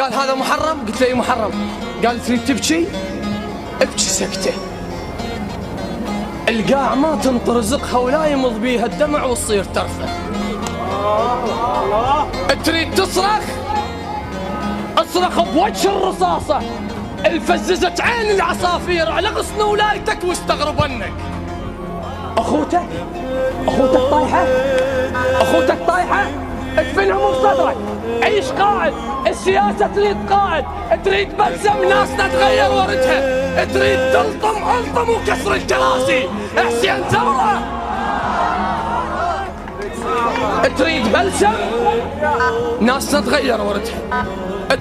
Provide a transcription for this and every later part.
قال هذا محرم؟ قلت له اي محرم. قال تريد تبكي؟ ابكي سكته. القاع ما تنطر رزقها ولا يمض بيها الدمع وتصير ترفه. تريد تصرخ؟ اصرخ بوجه الرصاصة الفززت عين العصافير على غصن ولايتك واستغربنك. اخوتك طايحة، اخوتك طايحة، ادفنها مو بصدرك. عيش قائد، السياسة تريد قائد، تريد بلسم ناسنا تغير وردها، تريد الطم وكسر الكراسي. حسين ثورة. تريد بلسم ناسنا تغير وردها،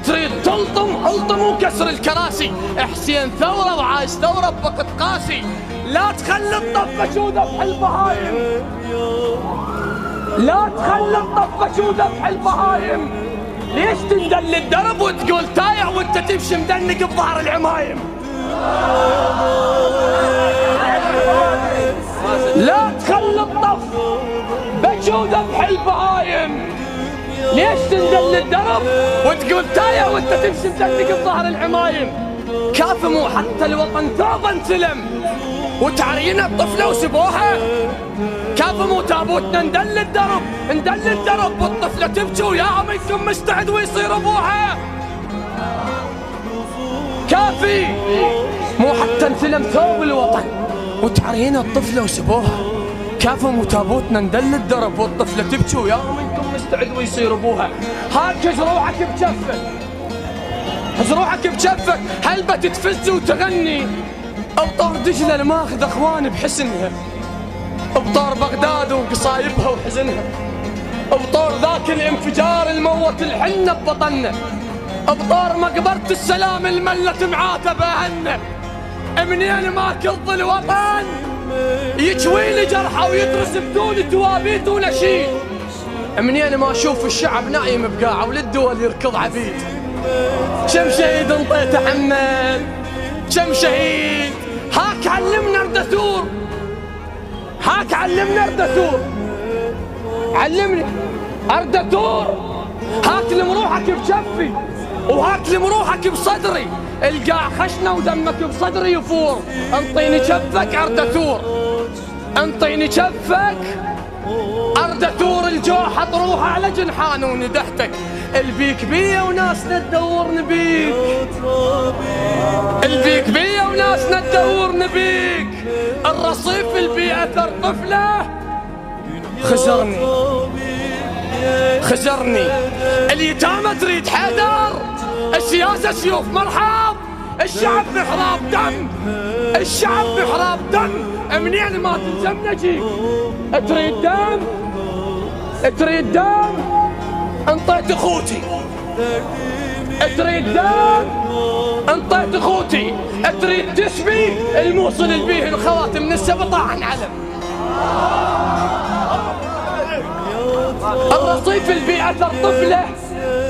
تريد الطم وكسر الكراسي. حسين ثورة وعايش ثورة بوقت قاسي. لا تخلي الطفة شوذة البهايم، لا تخلي الطفة شوذة البهايم. ليش تندل الدرب وتقول تايع وانت تمشي مدنق بظهر العمايم؟ لا تخلي الطف بشوذة البهايم. ليش تندل الدرب وتقول تايع وانت تمشي مدنق بظهر العمايم؟ كافموا حتى الوطن ثوبا انسلم وتعرينا الطفلة وسبوها. كافموا تابوتنا ندل الدرب والطفلة تبكي ويا منكم مستعد ويصير ابوها. كافي مو حتى انسلم ثوب الوطن وتعرينا الطفلة وسبوها. كافموا تابوتنا ندل الدرب والطفلة تبكي ويا منكم مستعد ويصير ابوها. هاك جروحك بجفك، جروحك بجفك، هلبة تتفز وتغني. ابطار دجلة الماخذ اخوان بحسنها، ابطار بغداد وقصايبها وحزنها، ابطار ذاك الانفجار الموت الحنة ببطننا، ابطار مقبرة السلام الملت معاتبة هنة. منين ما كض الوطن يجوي لي جرحه ويدرس بدون توابيت ونشيد. منين ما اشوف الشعب نايم بقاعه وللدول يركض عبيد. كم شهيد انطيت حمل، كم شهيد. هاك علمنا اردثور، هاك علمنا اردثور، علمني اردثور. هاك لمروحك بجفي وهاك لمروحك بصدري. القاع خشنه ودمك بصدري يفور. انطيني جفك اردثور، انطيني جفك اردثور. الجوحة طروحة على جنحان وندهتك. البيك بيا وناسنا تدور نبيك، البيك بيا وناسنا تدور نبيك. الرصيف البي اثر طفله خزرني. اليتامى تريد حيدر، السياسة سيوف مرحب. الشعب محراب دم، الشعب محراب دم. منين ما تلزم نجيك. تريد دم، تريد دم، انطيت اخوتي. تريد دم، انطيت اخوتي. تريد تسبي الموصل البيه الخواتم من السبطة عن علم. الرصيف البي اثر طفله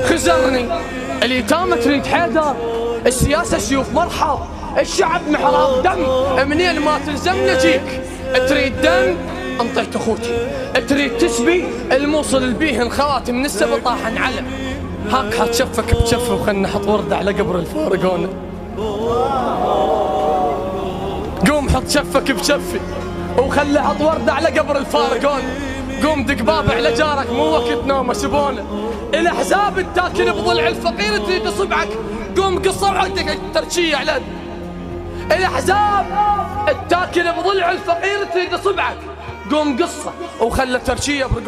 خزرني. اليتامى تريد حيدر، السياسة سيوف مرحب. الشعب محراب دم. منين ما تلزم نجيك. تريد دم، انطيت اخوتي. تريد تسبي الموصل البيه الخواتم من السبطة عن علم. هاك حط شفك بشفه وخلنا نحط وردة على قبر الفارقون. قوم حط شفك بشفي وخلي حط وردة على قبر الفارقون. قوم دق باب على جارك مو وقت نومه سبونه. الاحزاب التاكل بضلع الفقير تريد صبعك. قوم قصة وعندك الترشية على الاحزاب التاكل بضلع الفقير تريد صبعك. قوم قصة وخلي ترشية برقبتك.